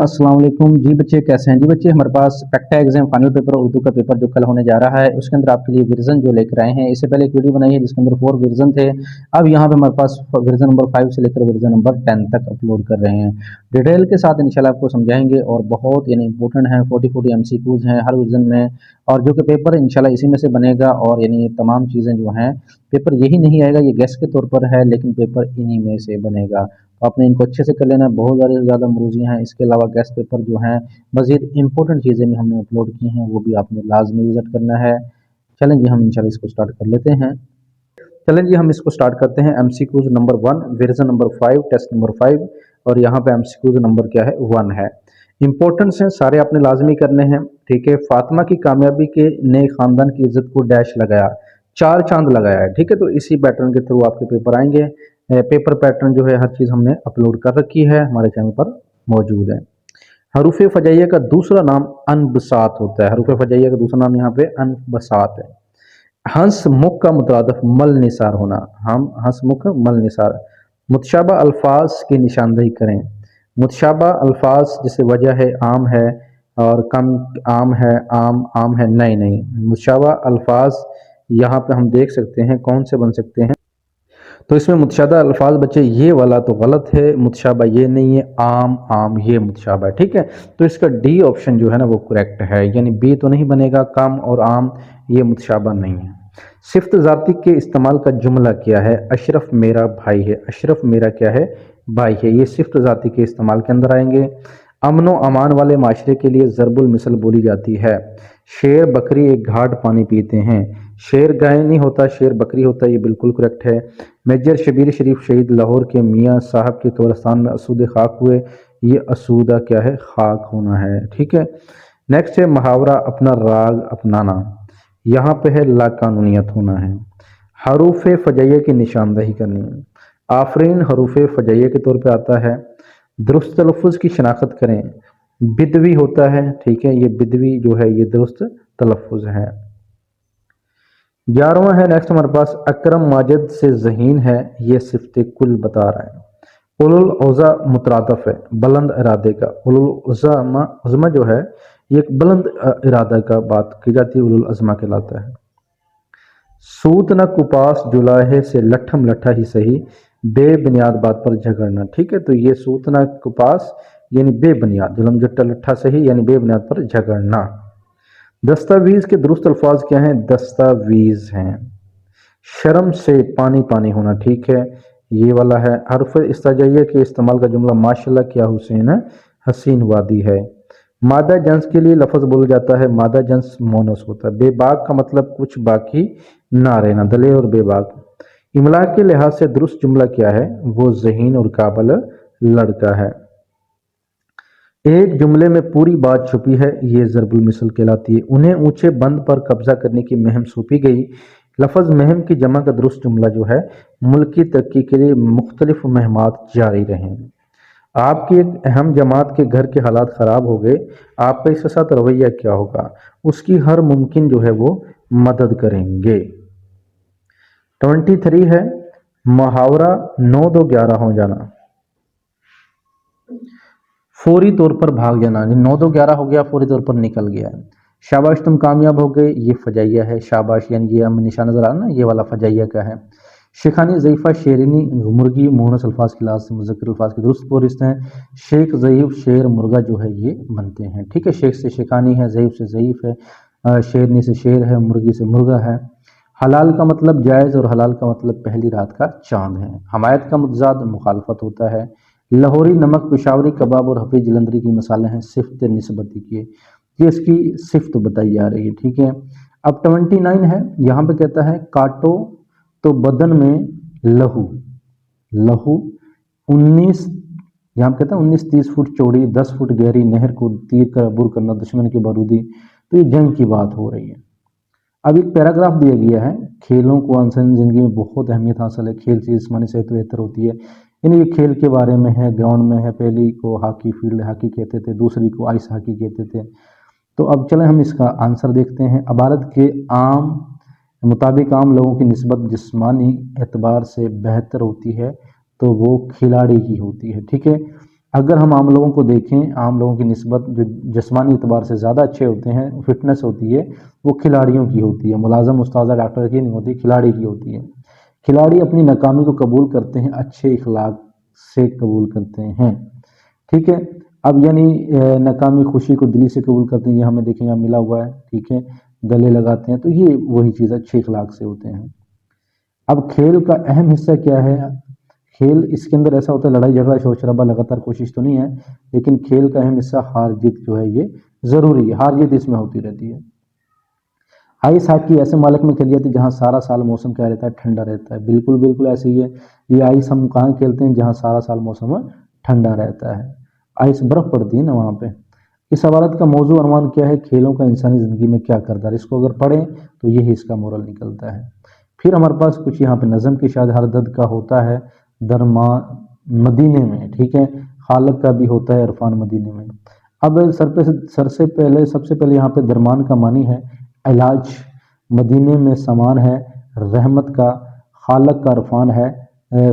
अस्सलाम वालेकुम जी बच्चे, कैसे हैं जी बच्चे। हमारे पास पैक्टा एग्जाम फाइनल पेपर उर्दू का पेपर जो कल होने जा रहा है उसके अंदर आपके लिए वर्जन जो लेकर आए हैं। इससे पहले एक वीडियो बनाई है जिसके अंदर 4 वर्जन थे। अब यहाँ पे हमारे पास वर्जन नंबर 5 से लेकर वर्जन नंबर 10 तक अपलोड कर रहे हैं। डिटेल के साथ इंशाल्लाह आपको समझाएंगे और बहुत इंपॉर्टेंट है। 40 MCQs हैं हर वर्जन में, और जो कि पेपर इंशाल्लाह इसी में से बनेगा। और तमाम चीज़ें जो हैं, पेपर यही नहीं आएगा, ये गेस के तौर पर है, लेकिन पेपर इन्हीं में से बनेगा। तो आपने इनको अच्छे से कर लेना है। बहुत ज़्यादा मरूजियाँ हैं। इसके अलावा गेस्ट पेपर जो हैं, मज़ीद इंपॉर्टेंट चीज़ें भी हमने अपलोड की हैं, वो भी आपने लाजमी विजिट करना है। चलें जी, हम इंशाल्लाह इसको स्टार्ट कर लेते हैं। चलें जी, हम इसको स्टार्ट करते हैं। MCQs number 1, version number 5, test number 5। और यहाँ पे MCQs नंबर क्या है, 1 है। इंपॉर्टेंस हैं, सारे आपने लाजमी करने हैं। ठीक है। फातिमा की कामयाबी के नए खानदान की इज्जत को डैश लगाया, 4 चांद लगाया है। ठीक है। तो इसी पैटर्न के थ्रू आपके पेपर आएंगे। पेपर पैटर्न जो है हर चीज़ हमने अपलोड कर रखी है, हमारे चैनल पर मौजूद है। हरूफ फजाइया का दूसरा नाम अनबसात होता है। हरूफ फजाइया का दूसरा नाम यहाँ पे अनबसात है। हंस मुख का मुतरादफ मल निसार होना, हम हंस मुख मल निसार। मुतशाबा अल्फाज की निशानदही करें। मुतशाबा अल्फाज जैसे वजह है, आम है, और कम आम है, आम है, नहीं नहीं। मुतशाबा अल्फाज यहाँ पे हम देख सकते हैं कौन से बन सकते हैं। तो इसमें मुतशाबा अल्फाज बच्चे ये वाला तो गलत है, मुतशाबा ये नहीं है, आम आम ये मुतशाबा है। ठीक है। तो इसका डी ऑप्शन जो है ना वो करेक्ट है, यानी बी तो नहीं बनेगा। कम और आम ये मुतशाबा नहीं है। सिफ्त ज़ाती के इस्तेमाल का जुमला क्या है? अशरफ मेरा भाई है। अशरफ मेरा क्या है? भाई है। ये सिफ्त ज़ाती के इस्तेमाल के अंदर आएंगे। अमन व अमान वाले माशरे के लिए ज़रबुल मिसल बोली जाती है। शेर बकरी एक घाट पानी पीते हैं। शेर गाय नहीं होता, शेर बकरी होता है, ये बिल्कुल करेक्ट है। मेजर शबीर शरीफ शहीद लाहौर के मियाँ साहब के कब्रिस्तान में असूद खाक हुए। ये असूदा क्या है? खाक होना है। ठीक है। नेक्स्ट है मुहावरा अपना राग अपनाना, यहाँ पे है लाकानूनियत होना है। हरूफ फजैया की निशानदही करनी है। आफरीन हरूफ फजैया के तौर पे आता है। दुरुस्त तलफ़ुज़ की शनाख्त करें। बिदवी होता है। ठीक है। ये बिदवी जो है ये दुरुस्त तलफ़ुज़ है। 11वां है नेक्स्ट हमारे पास, अकरम माजिद से ज़हीन है, ये सिफ़्त कुल बता रहा है। उलुल उज़ा मुतरादफ है बुलंद इरादे का। उलुल उज़्मा जो है ये एक बुलंद इरादा का बात की जाती है, उलुल अज़्मा कहलाता है। सूत न कुपास जुलाहे से लठम लठा ही सही, बेबुनियाद बात पर झगड़ना। ठीक है। तो ये सूत न कुपास यानी बेबुनियाद, जुलम जट्टा लट्ठा सही यानी बेबुनियाद पर झगड़ना। दस्तावेज के दुरुस्त अल्फाज क्या हैं? दस्तावेज हैं। शर्म से पानी पानी होना। ठीक है। ये वाला है। हर्फ इस्ताजाइया के इस्तेमाल का जुमला माशाल्लाह क्या हुसैन है, हसीन वादी है। मादा जंस के लिए लफ्ज़ बोला जाता है, मादा जंस मोनस होता है। बेबाक का मतलब कुछ बाकी ना रहना, दलेर और बेबाक। इमला के लिहाज से दुरुस्त जुमला क्या है? वो ज़हीन और काबल लड़का है। एक जुमले में पूरी बात छुपी है, ये ज़रबुल मिसल कहलाती है। उन्हें ऊंचे बंद पर कब्जा करने की मुहिम सौंपी गई। लफ्ज़ मुहिम की जमा का दुरुस्त जुमला जो है, मुल्क की तरक्की के लिए मुख्तलिफ मुहिमात जारी रहें। आपकी एक अहम जमात के घर के हालात ख़राब हो गए, आपका इसके साथ रवैया क्या होगा? उसकी हर मुमकिन जो है वो मदद करेंगे। 23 है मुहावरा 9 2 11 हो जाना, फौरी तौर पर भाग जाना। 9 2 11 हो गया, फौरी तौर पर निकल गया। शाबाश तुम कामयाब हो गए, ये फजाइया है। शाबाश यानी ये हमें निशान नजर आ रहा ना, ये वाला फजाइया का है। शेखानी ज़ईफ़ा शेरनी मुर्गी मुहनस अल्फाज के लिहाज से मुज़क्कर अल्फाज के दुरुस्त पोरिस्त हैं। शेख ज़ईफ़ शेर मुर्गा जो है ये बनते हैं। ठीक है। शेख से शेखानी है, ज़ईफ़ से ज़ईफ़ है, शेरनी से शेर है, मुर्गी से मुर्गा है। हलाल का मतलब जायज़ और हलाल का मतलब पहली रात का चांद है। हमायत का मुतज़ाद मुखालफत होता है। लाहौरी नमक, पेशावरी कबाब और हफीज जलंधरी की मिसालें हैं सिफ्त निस्बती की, ये इसकी सिफ्त बताई जा रही है। ठीक है। अब 29 है, यहाँ पे कहता है काटो तो बदन में लहू। लहू 19, यहाँ पे कहता है 19-30 फुट चौड़ी 10 फुट गहरी नहर को तीर कर अबूर करना दुश्मन की बारूदी। तो ये जंग की बात हो रही है। अब एक पैराग्राफ दिया गया है, खेलों को इंसान जिंदगी में बहुत अहमियत हासिल है, खेल से जिस्मानी सेहत बेहतर होती है। यानी ये खेल के बारे में है, ग्राउंड में है। पहली को हॉकी, फील्ड हॉकी कहते थे, दूसरी को आइस हॉकी कहते थे। तो अब चलें हम इसका आंसर देखते हैं। अबारत के आम मुताबिक आम लोगों की निस्बत जिस्मानी एतबार से बेहतर होती है, तो वो खिलाड़ी की होती है। ठीक है। اگر ہم عام لوگوں کو دیکھیں، عام لوگوں کی نسبت جو جسمانی اعتبار سے زیادہ اچھے ہوتے ہیں، فٹنس ہوتی ہے، وہ کھلاڑیوں کی ہوتی ہے، ملازم استاذہ ڈاکٹر کی نہیں ہوتی، کھلاڑی کی ہوتی ہے۔ کھلاڑی اپنی ناکامی کو قبول کرتے ہیں، اچھے اخلاق سے قبول کرتے ہیں، ٹھیک ہے۔ اب یعنی ناکامی خوشی کو دلی سے قبول کرتے ہیں، یہ ہمیں دیکھیں یہاں ملا ہوا ہے، ٹھیک ہے، گلے لگاتے ہیں، تو یہ وہی چیز اچھے اخلاق سے ہوتے ہیں۔ اب کھیل کا اہم حصہ کیا ہے؟ کھیل اس کے اندر ایسا ہوتا ہے، لڑائی جھگڑا شور شرابہ لگاتار کوشش تو نہیں ہے، لیکن کھیل کا اہم حصہ ہار جیت جو ہے یہ ضروری ہے، ہار جیت اس میں ہوتی رہتی ہے۔ آئس ہاکی ایسے مالک میں کھیلی جاتی ہے جہاں سارا سال موسم کیا رہتا ہے؟ ٹھنڈا رہتا ہے، بالکل بالکل ایسے ہی ہے۔ یہ آئس ہم کہاں کھیلتے ہیں؟ جہاں سارا سال موسم ٹھنڈا رہتا ہے، آئس برف پڑتی ہے نا وہاں پہ۔ اس عبارت کا موضوع عنوان کیا ہے؟ کھیلوں کا انسانی زندگی میں کیا کردار؟ اس کو اگر پڑھیں تو یہی اس کا مورل نکلتا ہے۔ پھر ہمارے پاس کچھ یہاں پہ نظم کے شاید ہر درد کا ہوتا ہے درما مدینے میں، ٹھیک ہے، خالق کا بھی ہوتا ہے عرفان مدینے میں۔ اب سب سے پہلے یہاں پہ درمان کا معنی ہے علاج، مدینے میں سامان ہے رحمت کا، خالق کا عرفان ہے،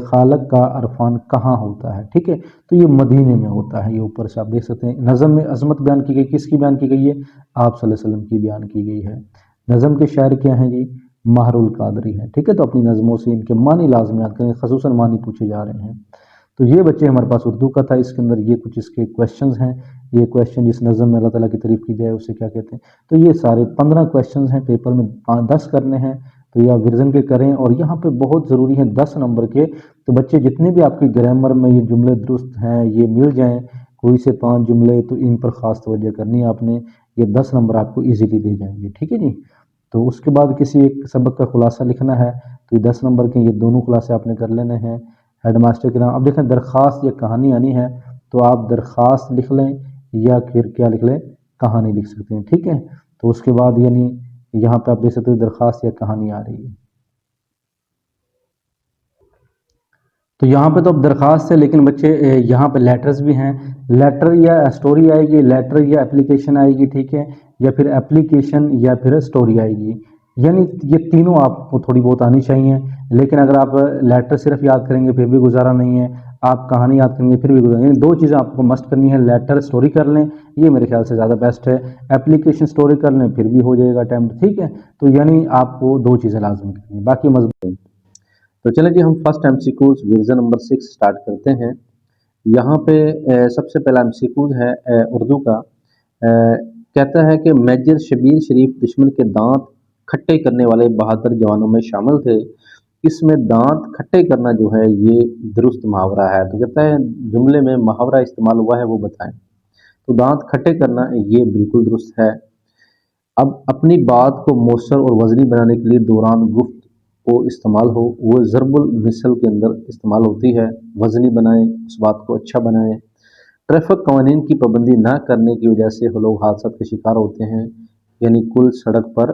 خالق کا عرفان کہاں ہوتا ہے، ٹھیک ہے، تو یہ مدینے میں ہوتا ہے۔ یہ اوپر سے آپ دیکھ سکتے ہیں نظم میں عظمت بیان کی گئی، کس کی بیان کی گئی ہے؟ آپ صلی اللہ علیہ وسلم کی بیان کی گئی ہے۔ نظم کے شاعر کیا ہیں جی؟ ماہر القادری ہیں، ٹھیک ہے، تو اپنی نظموں سے ان کے معنی لازمیات کریں، خصوصاً معنی پوچھے جا رہے ہیں۔ تو یہ بچے ہمارے پاس اردو کا تھا، اس کے اندر یہ کچھ اس کے کویشچنز ہیں، یہ کویشچن جس نظم میں اللہ تعالیٰ کی تعریف کی جائے اسے کیا کہتے ہیں، تو یہ سارے 15 کویشچنز ہیں، پیپر میں 10 کرنے ہیں، تو یہ آپ ورژن کے کریں، اور یہاں پہ بہت ضروری ہیں 10 نمبر کے، تو بچے جتنے بھی آپ کی گرامر میں یہ جملے درست ہیں یہ مل جائیں، کوئی سے 5 جملے، تو ان پر خاص توجہ کرنی ہے آپ نے، یہ 10 نمبر آپ کو ایزیلی دے جائیں گے، ٹھیک ہے جی۔ تو اس کے بعد کسی ایک سبق کا خلاصہ لکھنا ہے، تو یہ 10 نمبر کے یہ دونوں خلاصے آپ نے کر لینے ہیں۔ ہیڈ ماسٹر کے نام، اب دیکھیں درخواست یا کہانی آنی ہے، تو آپ درخواست لکھ لیں یا پھر کیا لکھ لیں؟ کہانی لکھ سکتے ہیں، ٹھیک ہے۔ تو اس کے بعد یعنی یہاں پہ آپ دیکھ سکتے ہو درخواست یا کہانی آ رہی ہے، تو یہاں پہ تو اب درخواست ہے، لیکن بچے یہاں پہ لیٹرز بھی ہیں، لیٹر یا سٹوری آئے گی، لیٹر یا اپلیکیشن آئے گی، ٹھیک ہے، یا پھر اپلیکیشن یا پھر سٹوری آئے گی، یعنی یہ تینوں آپ کو تھوڑی بہت آنی چاہیے، لیکن اگر آپ لیٹر صرف یاد کریں گے پھر بھی گزارا نہیں ہے، آپ کہانی یاد کریں گے پھر بھی گزارا، یعنی 2 چیزیں آپ کو مسٹ کرنی ہے، لیٹر سٹوری کر لیں، یہ میرے خیال سے زیادہ بیسٹ ہے، اپلیکیشن سٹوری کر لیں پھر بھی ہو جائے گا اٹیمپٹ، ٹھیک ہے، تو یعنی آپ کو 2 چیزیں لازمی کرنی ہیں، باقی مضبوط ہے۔ تو چلیں جی ہم first M C Qs version number 6 start کرتے ہیں۔ یہاں پہ سب سے پہلا ایم سی کوز ہے اردو کا، کہتا ہے کہ میجر شبیر شریف دشمن کے دانت کھٹے کرنے والے بہادر جوانوں میں شامل تھے، اس میں دانت کھٹے کرنا جو ہے یہ درست محاورہ ہے، تو کہتا ہے جملے میں محاورہ استعمال ہوا ہے وہ بتائیں، تو دانت کھٹے کرنا یہ بالکل درست ہے۔ اب اپنی بات کو مؤثر اور وزنی بنانے کے لیے دوران گفت کو استعمال ہو، وہ ضرب المثل کے اندر استعمال ہوتی ہے، وزنی بنائیں، اس بات کو اچھا بنائیں۔ ٹریفک قوانین کی پابندی نہ کرنے کی وجہ سے لوگ حادثات کے شکار ہوتے ہیں، یعنی کل سڑک پر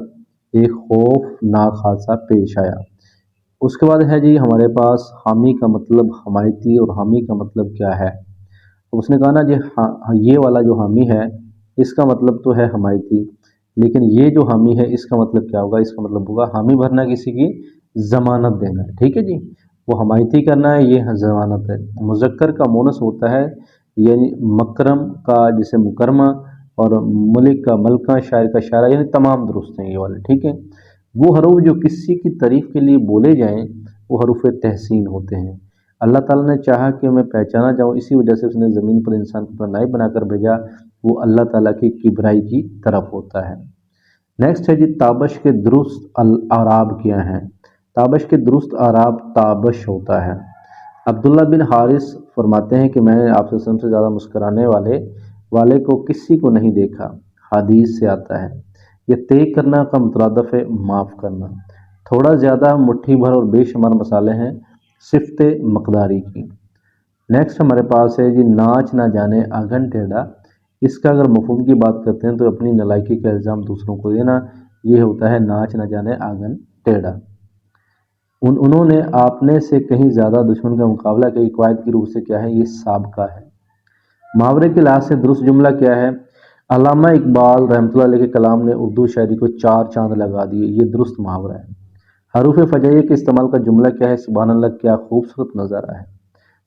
ایک خوفناک حادثہ پیش آیا۔ اس کے بعد ہے جی ہمارے پاس حامی کا مطلب حمایتی، اور حامی کا مطلب کیا ہے؟ اس نے کہا نا جی یہ والا جو حامی ہے اس کا مطلب تو ہے حمایتی، لیکن یہ جو حامی ہے اس کا مطلب کیا ہوگا؟ اس کا مطلب ہوگا حامی بھرنا، کسی کی ضمانت دینا ہے، ٹھیک ہے جی، وہ حمایتی کرنا ہے، یہ ضمانت ہے۔ مذکر کا مونس ہوتا ہے، یعنی مکرم کا جسے مکرمہ، اور ملک کا ملکہ، شاعر کا شاعرہ، یعنی تمام درست ہیں یہ والے، ٹھیک ہے۔ وہ حروف جو کسی کی تعریف کے لیے بولے جائیں وہ حروف تحسین ہوتے ہیں، اللہ تعالیٰ نے چاہا کہ میں پہچانا جاؤں، اسی وجہ سے اس نے زمین پر انسان کو نائب بنا کر بھیجا، وہ اللہ تعالیٰ کی کبرائی کی طرف ہوتا ہے۔ نیکسٹ ہے جی تابش کے درست اعراب کیا ہیں؟ تابش کے درست اعراب تابش ہوتا ہے۔ عبداللہ بن حارث فرماتے ہیں کہ میں نے آپ سے زیادہ مسکرانے والے کو کسی کو نہیں دیکھا، حدیث سے آتا ہے۔ یہ طے کرنا کا مترادف ہے معاف کرنا، تھوڑا زیادہ مٹھی بھر اور بے شمار مسالے ہیں، صفت مقداری کی۔ نیکسٹ ہمارے پاس ہے جی ناچ نہ جانے آنگن ٹیڑھا، اس کا اگر مفہوم کی بات کرتے ہیں تو اپنی نالائکی کا الزام دوسروں کو دینا، یہ ہوتا ہے ناچ نہ جانے آنگن ٹیڑھا۔ انہوں نے آپنے سے کہیں زیادہ دشمن کا مقابلہ کیا، قواعد کی روح سے کیا ہے؟ یہ سابقہ ہے۔ محاورے کے لحاظ سے درست جملہ کیا ہے؟ علامہ اقبال رحمۃ اللہ علیہ کے کلام نے اردو شاعری کو 4 چاند لگا دیے، یہ درست محاورہ ہے۔ حروف فجائیہ کے استعمال کا جملہ کیا ہے؟ سبحان اللہ کیا خوبصورت نظارہ ہے۔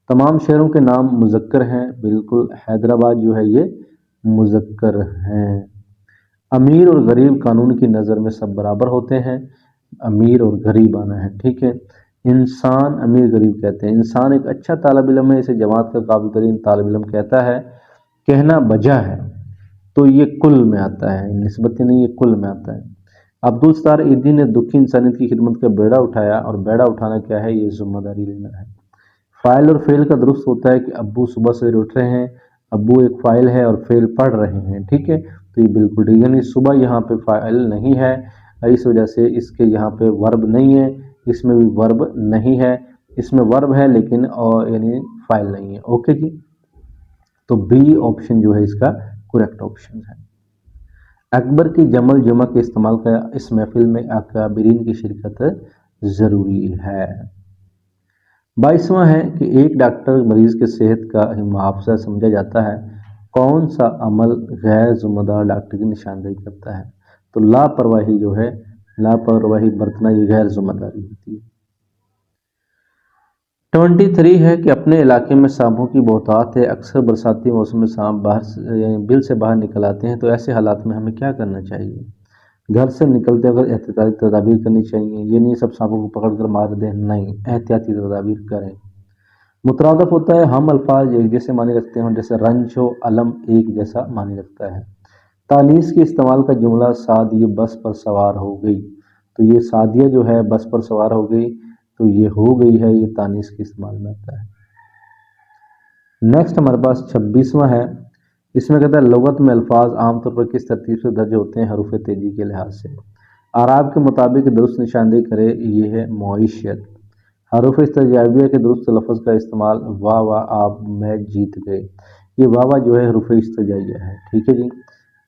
तमाम शहरों के नाम मुज़क्कर हैं, बिल्कुल हैदराबाद जो है ये मुज़क्कर हैं। अमीर और गरीब कानून की नज़र में सब बराबर होते हैं, अमीर और गरीब आना है, ठीक है। इंसान अमीर गरीब कहते हैं, इंसान एक अच्छा तालिब इल्म है, इसे जमात का काबिल तरीन तालिब इल्म कहता है, कहना बजा है, तो ये कुल में आता है, निस्बती नहीं, ये कुल में आता है। अब्दुल सत्तार ईदी ने दुखी इंसानियत की खिदमत का बेड़ा उठाया, और बेड़ा उठाना क्या है, ये जिम्मेदारी लेना है। फाइल और फेल का दुरुस्त होता है कि अब्बू सुबह सवेरे उठ रहे हैं, अब्बू एक फाइल है और फेल पढ़ रहे हैं, ठीक है, तो ये बिल्कुल ठीक है। नहीं, सुबह यहाँ पे फाइल नहीं है, इस वजह से इसके यहाँ पे वर्ब नहीं है, इसमें भी वर्ब नहीं है, इसमें वर्ब है लेकिन और यानी फाइल नहीं है। ओके जी, तो बी ऑप्शन जो है इसका करेक्ट ऑप्शन है। अकबर की जमल जुमा के इस्तेमाल का इस महफिल में अकाबिरीन की शिरकत ज़रूरी है। 22वां है कि एक डॉक्टर मरीज के सेहत का मुआवजा समझा जाता है, कौन सा अमल गैर जिम्मेदार डॉक्टर की निशानदेही करता है, तो लापरवाही जो है, लापरवाही बरतना ये गैर जिम्मेदारी होती है। 23 है कि अपने इलाके में सांपों की बहुतात है, अक्सर बरसाती मौसम में सांप बाहर बिल से बाहर निकल आते हैं, तो ऐसे हालात में हमें क्या करना चाहिए। घर से निकलते वक्त एहतियाती तदाबीर करनी चाहिए, ये नहीं सब सांपों को पकड़ कर मार दें, नहीं, एहतियाती तदाबीर करें। मुतरादफ होता है हम अल्फाज एक जैसे माने रखते हों, जैसे रंज हो, अलम एक जैसा माने रखता है। तानीस के इस्तेमाल का जुमला साद ये बस पर सवार हो गई, तो ये सादिया जो है बस पर सवार हो गई, तो ये हो गई है, ये तानीस के इस्तेमाल में आता है। नेक्स्ट हमारे पास 26वां है, इसमें कहता है लुगत में अल्फाज आमतौर पर किस तरतीब से दर्ज होते हैं हरूफ तेजी के लिहाज से। आराब के मुताबिक दुरुस्त निशानदेही करे, ये है मईशत। हरूफ इस्तिजाबिया के दुरुस्त लफ्ज़ का इस्तेमाल, वाह वाह आप मैच जीत गए, ये वाह वाह जो है हरूफ इस्तिजाबिया है, ठीक है जी।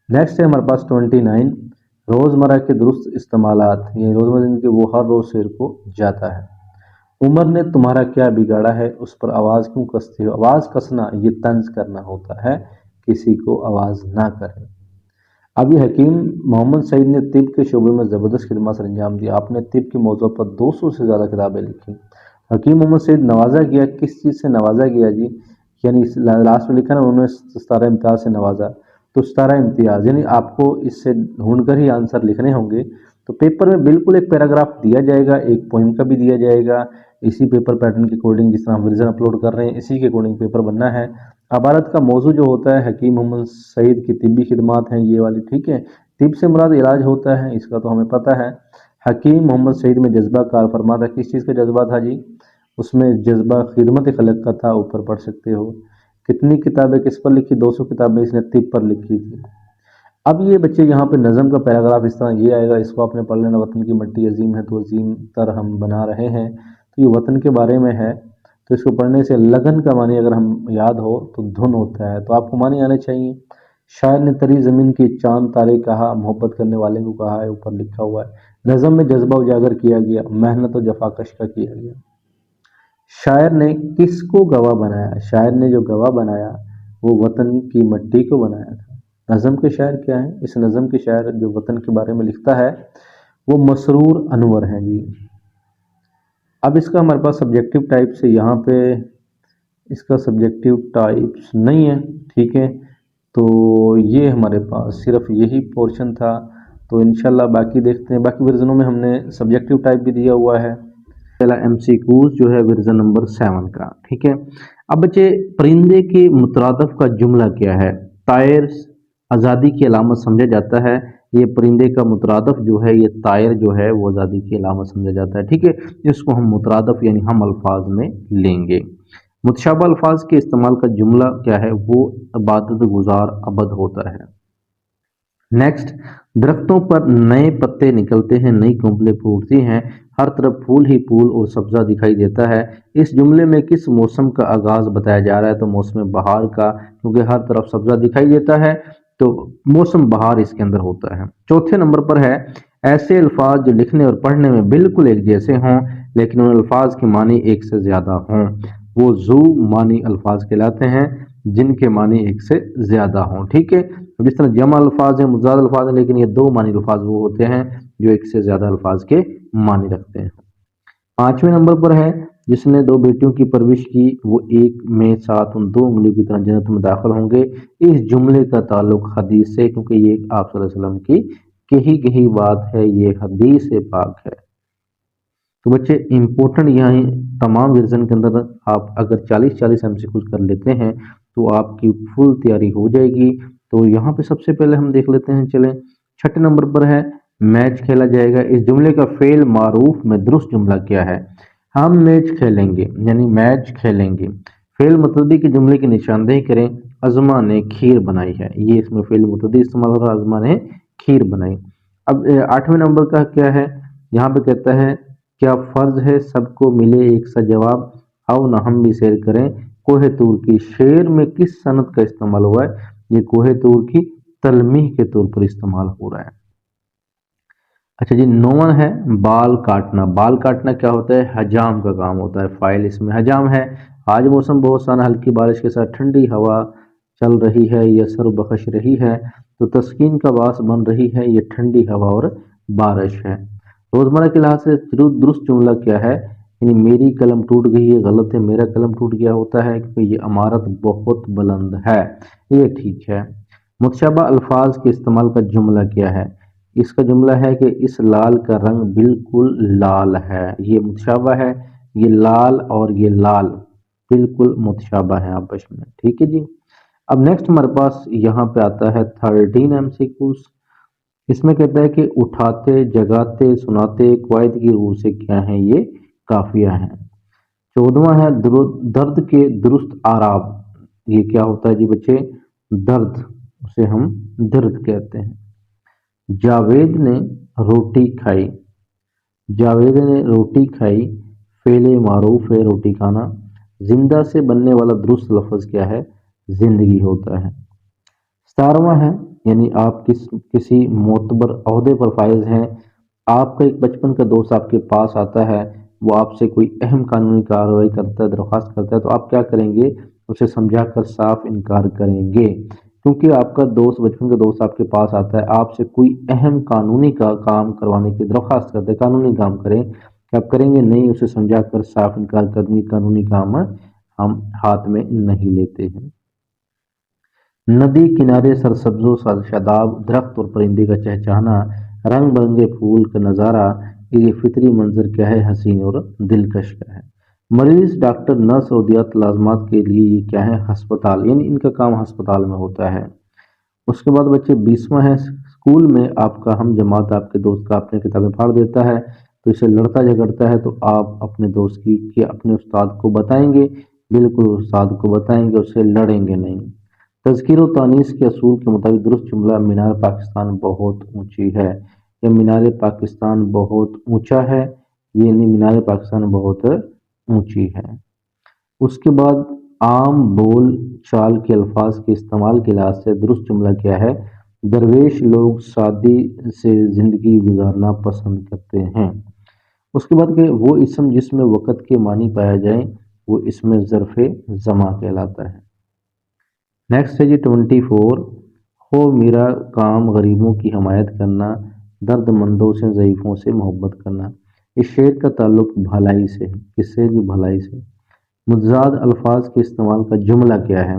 नेक्स्ट है हमारे पास 29, रोज़मर्रा के दुरुस्त इस्तेमालात, ये रोज़मर्रा जिंदगी वो हर रोज़ शेर को जाता है। उमर ने तुम्हारा क्या बिगाड़ा है, उस पर आवाज़ क्यों कसते हो। आवाज़ कसना ये तंज करना होता है, किसी को आवाज़ ना करें। अभी हकीम मोहम्मद सईद ने तिब के शोबे में ज़बरदस्त खिदमत सर अंजाम दिया, आपने तिब के मौजू पर 200 से ज़्यादा किताबें लिखी। हकीम मोहम्मद सईद नवाजा गया, किस चीज़ से नवाजा गया जी, यानी लास्ट में लिखा ना उन्होंने सितारा इम्तियाज़ से नवाजा, तो सितारा इम्तियाज़ यानी आपको इससे ढूंढ कर ही आंसर लिखने होंगे। तो पेपर में बिल्कुल एक पैराग्राफ दिया जाएगा, एक पोइम का भी दिया जाएगा, इसी पेपर पैटर्न के अकॉर्डिंग जिस तरह हम वर्जन अपलोड कर रहे हैं इसी के अकॉर्डिंग पेपर बनना है। अबारत का मौजू जो होता है हकीम मोहम्मद सईद की तिब्बी खिदमात हैं ये वाली, ठीक है। तिब से मुराद इलाज होता है, इसका तो हमें पता है। हकीम मोहम्मद सईद में जज्बा कार फरमा था, किस चीज़ का जज्बा था जी, उसमें जज्बा खिदमत खलक का था, ऊपर पढ़ सकते हो। कितनी किताबें किस पर लिखी, 200 किताबें इसने तिब पर लिखी थी। अब ये बच्चे यहाँ पे नज़म का पैराग्राफ इस तरह ये आएगा, इसको आपने पढ़ लेना, वतन की मिट्टी अजीम है तो अजीम तर हम बना रहे हैं, तो ये वतन के बारे में है, तो इसको पढ़ने से लगन का मानी अगर हम याद हो तो धुन होता है, तो आपको मानी आने चाहिए। शायर ने तरी ज़मीन की चांद तारे कहा, मोहब्बत करने वाले को कहा है, ऊपर लिखा हुआ है। नज़म में जज्बा उजागर किया गया, मेहनत और जफाकश का किया गया। शायर ने किसको गवाह बनाया, शायर ने जो गवाह बनाया वो वतन की मिट्टी को बनाया था। नज़म के शायर क्या हैं, इस नज़म के शायर जो वतन के बारे में लिखता है वो मसरूर अनवर हैं जी। अब इसका हमारे पास सब्जेक्टिव टाइप से यहाँ पे इसका सब्जेक्टिव टाइप्स नहीं है, ठीक है, तो ये हमारे पास सिर्फ यही पोर्शन था। तो इंशाल्लाह बाकी देखते हैं, बाकी वर्जनों में हमने सब्जेक्टिव टाइप भी दिया हुआ है। पहला MCQs जो है वर्जन नंबर 7 का, ठीक है। अब बच्चे परिंदे के मुतरादफ का जुमला क्या है, तायर आज़ादी की अलामत समझा जाता है, ये परिंदे का मुतरादफ जो है ये तायर जो है वो आज़ादी की अलामत समझा जाता है, ठीक है। इसको हम मुतरादफ यानी हम अल्फाज में लेंगे। मुतशाबा अल्फाज के इस्तेमाल का जुमला क्या है, वो इबादत गुजार अबद होता है। नेक्स्ट, दरख्तों पर नए पत्ते निकलते हैं, नई कोंपलें फूटती हैं, हर तरफ फूल ही फूल और सब्जा दिखाई देता है। इस जुमले में किस मौसम का आगाज बताया जा रहा है, तो मौसम बहार का, क्योंकि हर तरफ सब्जा दिखाई देता है तो मौसम बहार इसके अंदर होता है। चौथे नंबर पर है ऐसे अल्फाज जो लिखने और पढ़ने में बिल्कुल एक जैसे हों लेकिन उन अल्फाज के मानी एक से ज्यादा हों, वो जू मानी अल्फाज कहलाते हैं, जिनके मानी एक से ज्यादा हों, ठीक है। जिस तरह जमा अल्फाज है, मुजाद अल्फाज है, लेकिन ये दो मानी अल्फाज वो होते हैं जो एक से ज्यादा अल्फाज के मानी रखते हैं। 5वें नंबर पर है جس نے 2 بیٹیوں کی پرورش کی وہ ایک میں ساتھ ان 2 انگلیوں کی طرح جنت میں داخل ہوں گے۔ اس جملے کا تعلق حدیث سے، کیونکہ یہ آپ صلی اللہ علیہ وسلم کی کہی گئی بات ہے، یہ حدیث پاک ہے۔ تو بچے امپورٹنٹ یہاں تمام ورژن کے اندر آپ اگر 40 ایم سی کیوز کر لیتے ہیں تو آپ کی فل تیاری ہو جائے گی۔ تو یہاں پہ سب سے پہلے ہم دیکھ لیتے ہیں، چلیں 6 نمبر پر ہے میچ کھیلا جائے گا۔ اس جملے کا فعل معروف میں درست جملہ کیا ہے؟ ہم میچ کھیلیں گے، یعنی میچ کھیلیں گے۔ فعل متعدی کے جملے کی نشاندہی کریں۔ ازما نے کھیر بنائی ہے، یہ اس میں فعل متعدی استعمال ہو رہا ہے، ازما نے کھیر بنائی۔ اب 8ویں نمبر کا کیا ہے؟ یہاں پہ کہتا ہے کیا فرض ہے سب کو ملے ایک سا جواب، آؤ نہ ہم بھی سیر کریں کوہ طور کی۔ شعر میں کس صنعت کا استعمال ہوا ہے؟ یہ کوہ طور کی تلمیح کے طور پر استعمال ہو رہا ہے۔ اچھا جی 9واں ہے بال کاٹنا۔ بال کاٹنا کیا ہوتا ہے؟ حجام کا کام ہوتا ہے، فاعل اس میں حجام ہے۔ آج موسم بہت سانا، ہلکی بارش کے ساتھ ٹھنڈی ہوا چل رہی ہے یا سر بخش رہی ہے تو تسکین کا باعث بن رہی ہے، یہ ٹھنڈی ہوا اور بارش ہے۔ روزمرہ کے لحاظ سے درست جملہ کیا ہے؟ یعنی میری قلم ٹوٹ گئی، یہ غلط ہے، میرا قلم ٹوٹ گیا ہوتا ہے کیونکہ یہ عمارت بہت بلند ہے، یہ ٹھیک ہے۔ متشابہ الفاظ کے استعمال کا جملہ کیا ہے؟ اس کا جملہ ہے کہ اس لال کا رنگ بالکل لال ہے، یہ متشابہ ہے، یہ لال اور یہ لال بالکل متشابہ ہیں آپس میں، ٹھیک ہے جی۔ اب نیکسٹ ہمارے پاس یہاں پہ آتا ہے 13 ایم سی کیوز۔ اس میں کہتا ہے کہ اٹھاتے، جگاتے، سناتے قواعد کی روح سے کیا ہیں؟ یہ کافیہ ہیں۔ 14واں ہے درد کے درست آراب۔ یہ کیا ہوتا ہے جی بچے؟ درد، اسے ہم درد کہتے ہیں۔ جاوید نے روٹی کھائی۔ جاوید نے روٹی کھائی فعل معروف ہے روٹی کھانا۔ زندہ سے بننے والا درست لفظ کیا ہے؟ زندگی ہوتا ہے۔ 17واں ہے یعنی آپ کسی معتبر عہدے پر فائز ہیں، آپ کا ایک بچپن کا دوست آپ کے پاس آتا ہے، وہ آپ سے کوئی اہم قانونی کارروائی کرتا ہے، درخواست کرتا ہے، تو آپ کیا کریں گے؟ اسے سمجھا کر صاف انکار کریں گے، کیونکہ آپ کا دوست، بچپن کا دوست آپ کے پاس آتا ہے، آپ سے کوئی اہم قانونی کا کام کروانے کی درخواست کرتے ہیں، قانونی کام کریں، کہ آپ کریں گے نہیں، اسے سمجھا کر صاف انکار کرنے، قانونی کام ہم ہاتھ میں نہیں لیتے ہیں۔ ندی کنارے سرسبز و شاداب درخت اور پرندے کا چہچہانا، رنگ برنگے پھول کا نظارہ، یہ فطری منظر کیا ہے؟ حسین اور دلکش کا ہے۔ مریض، ڈاکٹر، نرس اور دیات لازمات کے لیے یہ کیا ہے؟ ہسپتال، یعنی ان کا کام ہسپتال میں ہوتا ہے۔ اس کے بعد بچے 20واں ہے اسکول میں آپ کا ہم جماعت آپ کے دوست کا اپنے کتابیں پھاڑ دیتا ہے تو اسے لڑتا جھگڑتا ہے، تو آپ اپنے دوست کی کہ اپنے استاد کو بتائیں گے، بالکل استاد کو بتائیں گے، اسے لڑیں گے نہیں۔ تذکیر و تانیث کے اصول کے مطابق درست جملہ مینار پاکستان بہت اونچی ہے، یا مینار پاکستان بہت اونچا ہے، یعنی مینار پاکستان بہت اونچی ہے۔ اس کے بعد عام بول چال کے الفاظ کے استعمال کے لحاظ سے درست جملہ کیا ہے؟ درویش لوگ سادگی سے زندگی گزارنا پسند کرتے ہیں۔ اس کے بعد کہ وہ اسم جس میں وقت کے معنی پایا جائے وہ اسم ظرف زماں کہلاتا ہے۔ نیکسٹ ہے جی 24، ہو میرا کام غریبوں کی حمایت کرنا، درد مندوں سے، ضعیفوں سے محبت کرنا۔ اس شعر کا تعلق بھلائی سے ہے، کس سے جی؟ بھلائی سے۔ متضاد الفاظ کے استعمال کا جملہ کیا ہے؟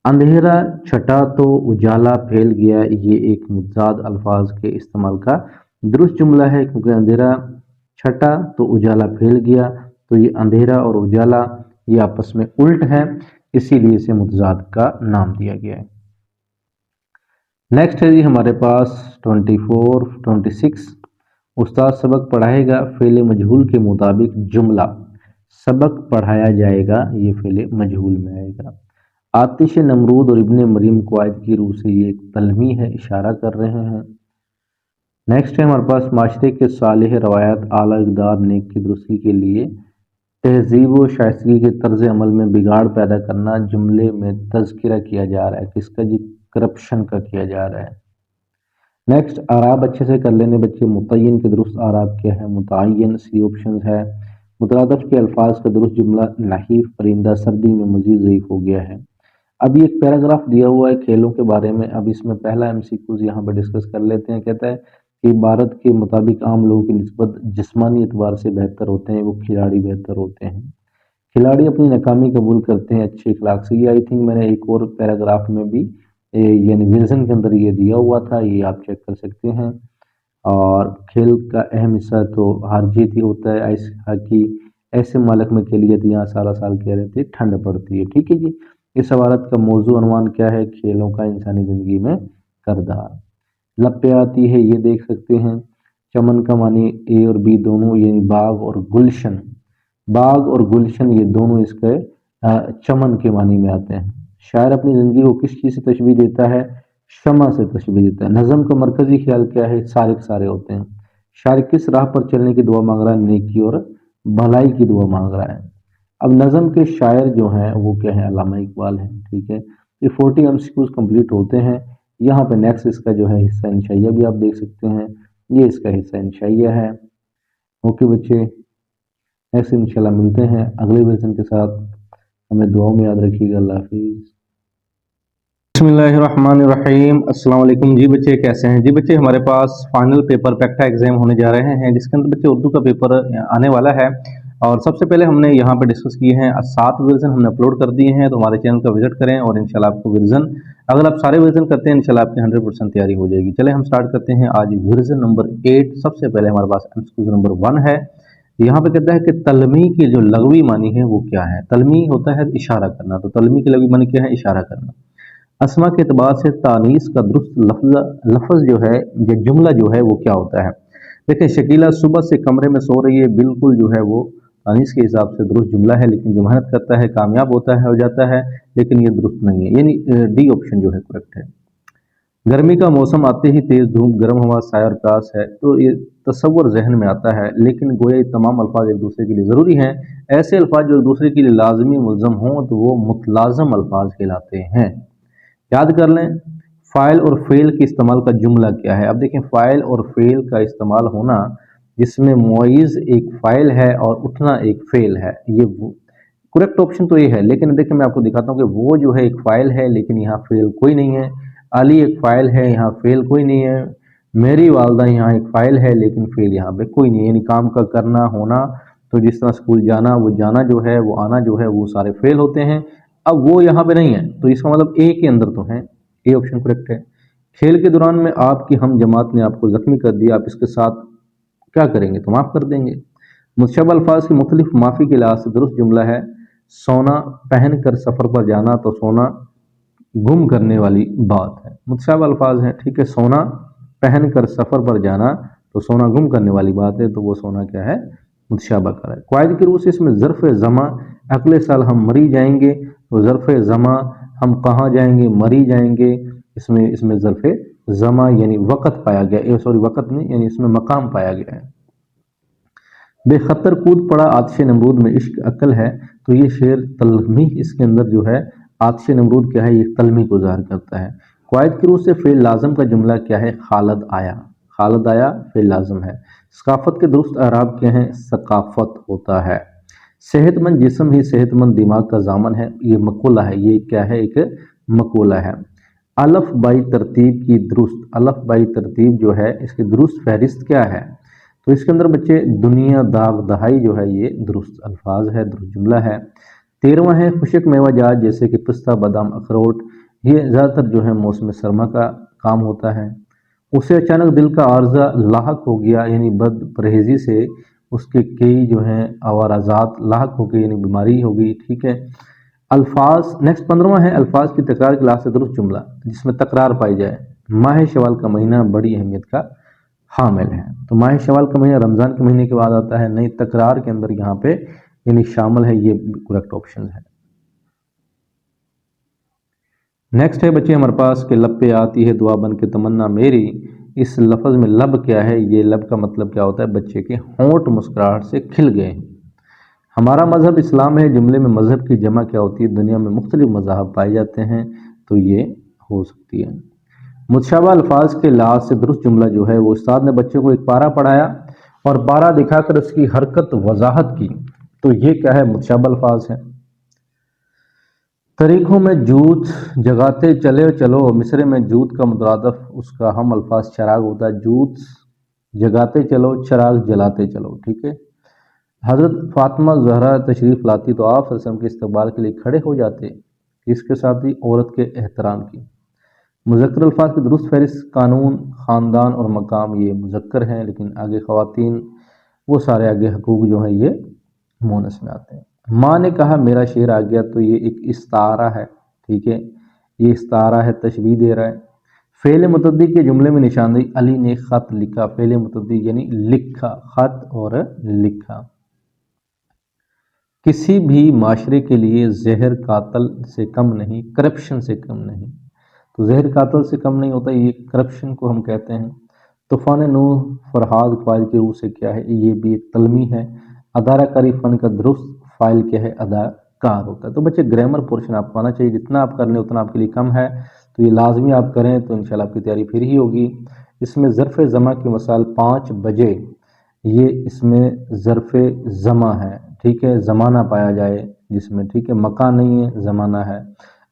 اندھیرا چھٹا تو اجالا پھیل گیا، یہ ایک متضاد الفاظ کے استعمال کا درست جملہ ہے، کیونکہ اندھیرا چھٹا تو اجالا پھیل گیا، تو یہ اندھیرا اور اجالا یہ آپس میں الٹ ہے، اسی لیے اسے متضاد کا نام دیا گیا ہے۔ نیکسٹ ہے جی ہمارے پاس 24 26، استاد سبق پڑھائے گا فعل مجہول کے مطابق جملہ، سبق پڑھایا جائے گا یہ فعل مجہول میں آئے گا۔ آتش نمرود اور ابن مریم قواعد کی روح سے یہ ایک تلمیح ہے، اشارہ کر رہے ہیں۔ نیکسٹ ہے ہمارے پاس معاشرے کے صالح روایات، اعلیٰ اقدار، نیک کی درستی کے لیے تہذیب و شائستگی کے طرز عمل میں بگاڑ پیدا کرنا، جملے میں تذکرہ کیا جا رہا ہے، کس کا جی؟ کرپشن کا کیا جا رہا ہے۔ نیکسٹ اعراب اچھے سے کر لینے بچے۔ متعین کے درست اعراب کیا ہے؟ متعین، سی آپشنز ہے۔ مترادف کے الفاظ کا درست جملہ، نحیف پرندہ سردی میں مزید ضعیف ہو گیا ہے۔ اب یہ ایک پیراگراف دیا ہوا ہے کھیلوں کے بارے میں، اب اس میں پہلا ایم سی کیوز یہاں پہ ڈسکس کر لیتے ہیں۔ کہتا ہے कि भारत के मुताबिक आम लोगों की निस्बत जिस्मानी एतबार से बेहतर होते हैं वो खिलाड़ी बेहतर होते हैं। खिलाड़ी अपनी नाकामी कबूल करते हैं अच्छे इखलाक से। ये आई थिंक मैंने एक और पैराग्राफ में भी यानी विजन के अंदर ये दिया हुआ था, ये आप चेक कर सकते हैं। और खेल का अहम हिस्सा तो हार जीत ही होता है। आइस हॉकी ऐसे मालक में खेली जाती है जहाँ सारा साल क्या रहती है, ठंड पड़ती है। ठीक है जी। इस सवालत का मौजू अनवान क्या है? खेलों का इंसानी जिंदगी में किरदार। लब पे आती है, ये देख सकते हैं। चमन का मानी ए और बी दोनों, यानी बाग और गुलशन। बाग और गुलशन ये दोनों इसके चमन के मानी में आते हैं। शायर अपनी जिंदगी को किस चीज से तशबीह देता है? शमा से तशबीह देता है। नज़म का मरकजी ख्याल क्या है? सारे के सारे होते हैं। शायर किस राह पर चलने की दुआ मांग रहा है? नेकी और भलाई की दुआ मांग रहा है। अब नज़म के शायर जो हैं वो क्या है? अल्लामा इकबाल है। ठीक है, ये 40 एमसीक्यूज कंप्लीट होते हैं। यहाँ पे नेक्स्ट इसका जो है हिस्सा इंशाइया भी आप देख सकते हैं, ये इसका हिस्सा इंशाइया है। ओके बच्चे, नेक्स्ट इंशाल्लाह मिलते हैं अगले वर्जन के साथ। हमें दुआओं में याद रखिएगा। अल्लाह हाफिज़। बिस्मिल्लाहिर्रहमानिर्रहीम। अस्सलाम वालेकुम जी बच्चे, कैसे हैं जी बच्चे? हमारे पास फाइनल पेपर पैक्टा एग्जाम होने जा रहे हैं, जिसके अंदर बच्चे उर्दू का पेपर आने वाला है। और सबसे पहले हमने यहाँ पे डिस्कस किए हैं 7 वर्जन हमने अपलोड कर दिए हैं, तो हमारे चैनल का विजिट करें और इंशाल्लाह आपको वर्जन, अगर आप सारे वर्जन करते हैं इंशाल्लाह आपकी 100% तैयारी हो जाएगी। चले हम स्टार्ट करते हैं आज वर्जन नंबर 8। सबसे पहले हमारे पास एमसीक्यू नंबर 1 है। यहाँ पे कहता है कि तलमी की जो लगवी मानी है वो क्या है? तलमी होता है इशारा करना, तो तलमी की लगवी मानी क्या है? इशारा करना। अस्मा के अतबार से तानीस का दुरुस्त लफ्ज़ जो है, ये जुमला जो है वो क्या होता है? देखिए, शकीला सुबह से कमरे में सो रही है, बिल्कुल जो है वो तानीस के हिसाब से दुरुस्त जुमला है, लेकिन जो मेहनत करता है कामयाब होता है, हो जाता है, लेकिन ये दुरुस्त नहीं है, यानी डी ऑप्शन जो है करेक्ट है। गर्मी का मौसम आते ही तेज धूप, गर्म हवा, साया और कास है, तो ये तस्वर जहन में आता है, लेकिन गोया ये तमाम अल्फाज एक दूसरे के लिए ज़रूरी हैं। ऐसे अल्फाज जो एक दूसरे के लिए लाजमी मुल्ज़म हों तो वो मुतलाज़म अल्फाज कहलाते हैं। याद कर लें, फ़ाइल और फ़ेल के इस्तेमाल का जुमला क्या है? अब देखें, फ़ाइल और फ़ेल का इस्तेमाल होना जिसमें मुइज़ एक फ़ाइल है और उठना एक फ़ेल है, ये करेक्ट ऑप्शन तो ये है। लेकिन देखिए, मैं आपको दिखाता हूँ कि वो जो है एक फ़ाइल है, लेकिन यहाँ फ़ेल कोई नहीं है। अली एक फ़ाइल है, यहाँ फ़ेल कोई नहीं है। मेरी वालदा यहाँ एक फ़ाइल है, लेकिन फ़ेल यहाँ पे कोई नहीं है। यानी काम का करना, होना, तो जिस तरह स्कूल जाना, वो जाना जो है, वो आना जो है, वो सारे फ़ेल होते हैं। अब वो यहाँ पे नहीं है, तो इसका मतलब ए के अंदर तो है, ए ऑप्शन करेक्ट है। खेल के दौरान में आपकी हम जमात ने आपको जख्मी कर दिया, आप इसके साथ क्या करेंगे? तो माफ़ कर देंगे। मुतशब्बह अल्फाज की मुख्तलिफ माफ़ी के लिहाज से दुरुस्त जुमला है सोना पहन कर सफ़र पर जाना, तो सोना गुम करने वाली बात है। मुतशब्बह अल्फाज हैं, ठीक है। सोना पहन कर सफ़र पर जाना, तो सोना गुम करने वाली बात है, तो वो सोना क्या है? मुतशब्बह का है। क़वाइद की रूह से इसमें ज़र्फ़ ज़मा अगले साल हम मरी जाएंगे, तो ज़र्फ़ ज़मा हम कहाँ जाएंगे? मरी जाएंगे। इसमें ज़र्फ़ ज़मा यानी वक़्त पाया गया, सॉरी वक़्त नहीं, यानी इसमें मकाम पाया गया है। बेखतर कूद पड़ा आतिश नमरूद में इश्क अकल है, तो ये शेर तलमी, इसके अंदर जो है आतिश नमरूद क्या है? ये तलमी को ज़ाहिर करता है। क़वाइद की रूह से फ़ेल लाज़म का जुमला क्या है? खालद आया। खालद आया फ़ेल लाज़म है। सकाफ़त के दुरुस्त अराब क्या हैं? सकाफ़त होता है। सेहतमंद जिस्म ही सेहतमंद दिमाग का ज़ामन है, ये मक़ूला है। ये क्या है? एक मक़ूला है। अलफ बाई तरतीब की दुरुस्त, अलफ बाई तरतीब जो है इसकी दुरुस्त फहरिस्त क्या है? तो इसके अंदर बच्चे दुनिया दाग दहाई जो है ये दुरुस्त अल्फाज है, दुरुस्त जुमला है। 13वां है खुशक मेवा जात जैसे कि पिस्ता, बादाम, अखरोट, ये ज़्यादातर जो है मौसम सरमा का काम होता है। उसे अचानक दिल का आर्जा लाहक हो गया, यानी बद परहेजी से उसके कई जो हैं आवाराजात लाहक हो गई, यानी बीमारी हो गई। ठीक है। अल्फाज नेक्स्ट 15वां है अल्फाज की तकरार के लास्ट से दुरुस्त जुमला जिसमें तकरार पाई जाए। माह शवाल का महीना बड़ी अहमियत का हामिल है, तो माह शवाल का महीना रमज़ान के महीने के बाद आता है, नई तकरार के अंदर यहाँ पे यानी शामिल है, ये करेक्ट ऑप्शन है। नेक्स्ट है बच्चे हमारे पास के लब पे आती है दुआ बन के तमन्ना मेरी। इस लफ्ज़ में लब क्या है? ये लब का मतलब क्या होता है? बच्चे के होंठ मुस्कुराहट से खिल गए। हमारा मज़हब इस्लाम है, जुमले में मज़हब की जमा क्या होती है? दुनिया में मुख्तलिफ मज़ाहब पाए जाते हैं, तो ये हो सकती है। मुतशाबा अल्फाज के लिहाज से दुरुस्त जुमला जो है वो उस्ताद ने बच्चे को एक पारा पढ़ाया और पारा दिखाकर उसकी हरकत वजाहत की, तो ये क्या है? मुतशाबा अल्फाज है। तरीक़ों में जूत जगाते चले चलो, मिसरे में जूत का मुतरादफ उसका हम अल्फाज चराग होता है। जूत जगाते चलो चिराग जलाते चलो, ठीक है। हज़रत फातिमा ज़हरा तशरीफ़ लाती तो आप वसल्लम के इस्तकबाल के लिए खड़े हो जाते, इसके साथ ही औरत के एहतराम की। मुज़क्कर अल्फाज की दुरुस्त फहरिस्त कानून, ख़ानदान और मकाम, ये मुज़क्कर हैं, लेकिन आगे ख़वातीन वो सारे आगे हकूक़ जो हैं ये मोनस में आते हैं। माँ ने कहा मेरा शेर आ गया, तो ये एक इस्तारा है, ठीक है, ये इस्तारा है, तशबीह दे रहा है। फ़ेल मुतद्दी के जुमले में निशानदेही, अली ने ख़त लिखा, फ़ेल मुतद्दी यानी लिखा, ख़त और लिखा। किसी भी माशरे के लिए जहर कातल से कम नहीं, करप्शन से कम नहीं। तो जहर कातल से कम नहीं होता, ये करप्शन को हम कहते हैं। तूफ़ान नूह फरहाद फ़ाइल की रूह से क्या है, ये भी एक तलमी है। अदाकारी फ़न का दुरुस्त फ़ाइल क्या है, अदाकार होता है। तो बच्चे ग्रामर पोर्शन आपको आना चाहिए, जितना आप कर लें उतना आपके लिए कम है, तो ये लाजमी आप करें तो इंशाल्लाह आपकी तैयारी फिर ही होगी। इसमें ज़र्फ़ ज़मा की मसाल 5 बजे, ये इसमें ज़र्फ़ ज़मा है, ठीक है, ज़माना पाया जाए जिसमें, ठीक है, मकान नहीं है, ज़माना है।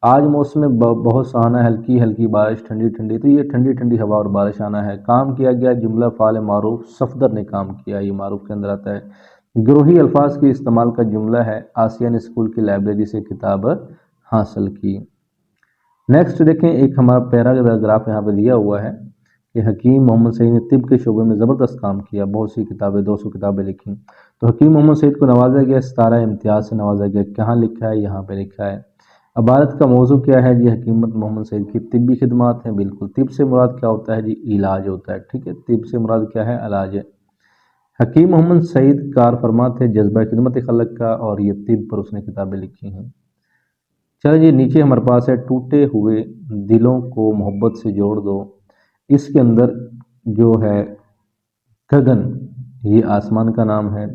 आज मौसम में बहुत सुहाना, हल्की हल्की बारिश, ठंडी ठंडी, तो ये ठंडी ठंडी हवा और बारिश आना है। काम किया गया जुमला फ़ाल मारूफ, सफदर ने काम किया, ये मारूफ के अंदर आता है। गिरोही अल्फाज के इस्तेमाल का जुमला है, आसिया ने स्कूल की लाइब्रेरी से किताब हासिल की। नेक्स्ट देखें, एक हमारा पैराग्राफ यहाँ पे दिया हुआ है कि हकीम मोहम्मद सईद ने तिब के शोबे में ज़बरदस्त काम किया, बहुत सी किताबें, 200 किताबें लिखी। तो हकीम मोहम्मद सईद को नवाजा गया, सितारा इम्तियाज़ से नवाजा गया। कहाँ लिखा है, यहाँ पे लिखा है। इबारत का मौजू क्या है जी, हकीमत मोहम्मद सईद की तिब्बी खिदमात हैं, बिल्कुल। तिब से मुराद क्या होता है जी, इलाज होता है, ठीक है, तिब से मुराद क्या है, इलाज है। हकीम मोहम्मद सईद कार फरमा थे जज्बा खिदमत खलक का, और ये तिब पर उसने किताबें लिखी हैं। चलो जी, नीचे हमारे पास है, टूटे हुए दिलों को मोहब्बत से जोड़ दो। इसके अंदर जो है गगन, ये आसमान का नाम है।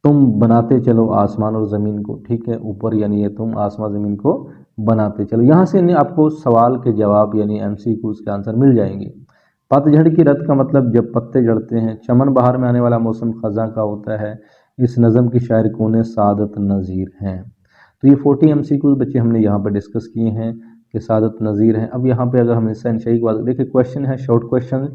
तुम बनाते चलो आसमान और ज़मीन को, ठीक है, ऊपर यानी ये तुम आसमान ज़मीन को बनाते चलो। यहाँ से आपको सवाल के जवाब यानी MCQs के आंसर मिल जाएंगे। पतझड़ की रत का मतलब जब पत्ते झड़ते हैं। चमन बहार में आने वाला मौसम खज़ां का होता है। इस नज़म की शायर कौन है, सादत नज़ीर हैं। तो ये 40 MCQs बच्चे हमने यहाँ पर डिस्कस किए हैं कि सादत नज़ीर हैं। अब यहाँ पे अगर हम इससे इंशाई की बात देखिए, क्वेश्चन है शॉर्ट क्वेश्चन।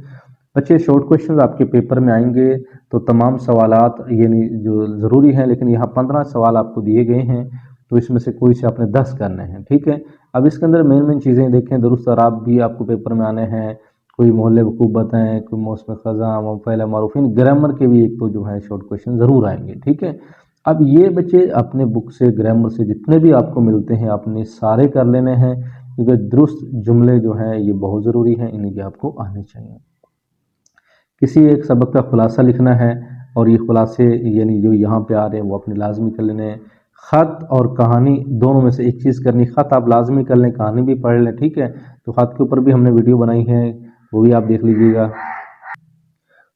बच्चे शॉर्ट क्वेश्चन आपके पेपर में आएंगे, तो तमाम सवालात यानी जो ज़रूरी हैं, लेकिन यहाँ 15 सवाल आपको दिए गए हैं, तो इसमें से कोई से आपने 10 करने हैं, ठीक है। अब इसके अंदर मेन चीज़ें देखें, दुरुस्त अराब भी आपको पेपर में आने हैं, कोई मोहल्ले वकूफ़ बताएँ, कोई मौसम ख़ज़ां, फ़ैल मारूफ़, ग्रामर के भी एक तो जो है शॉर्ट क्वेश्चन ज़रूर आएंगे, ठीक है। अब ये बच्चे अपने बुक से, ग्रामर से जितने भी आपको मिलते हैं, आपने सारे कर लेने हैं, क्योंकि दुरुस्त जुमले जो हैं ये बहुत ज़रूरी हैं, इन्हें आपको आने चाहिए। किसी एक सबक का खुलासा लिखना है, और ये खुलासे यानी जो यहाँ पे आ रहे हैं वो अपने लाजमी कर लेने हैं। ख़त और कहानी दोनों में से एक चीज़ करनी, ख़त आप लाजमी कर लें, कहानी भी पढ़ लें, ठीक है। तो ख़त के ऊपर भी हमने वीडियो बनाई है, वो भी आप देख लीजिएगा।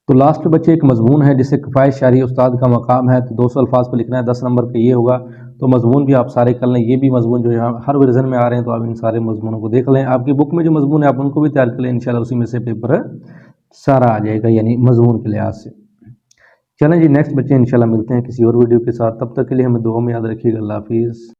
तो लास्ट बच्चे एक मजमून है जिसे किफ़ायत शायरी उस्ताद का मकाम है, तो 200 अल्फाज पर लिखना है, 10 नंबर पे ये होगा। तो मजमून भी आप सारे कर लें, ये भी मजमून जो यहाँ हर वर्जन में आ रहे हैं, तो आप इन सारे मजमूनों को देख लें। आपकी बुक में जो मजमून है आप उनको भी तैयार कर लें, इंशाल्लाह उसी में से पेपर सारा आ जाएगा, यानी मजमून के लिहाज से। चलें जी, नेक्स्ट बच्चे इंशाल्लाह मिलते हैं किसी और वीडियो के साथ, तब तक के लिए हमें दुआ में याद रखिएगा। अल्लाह हाफिज़।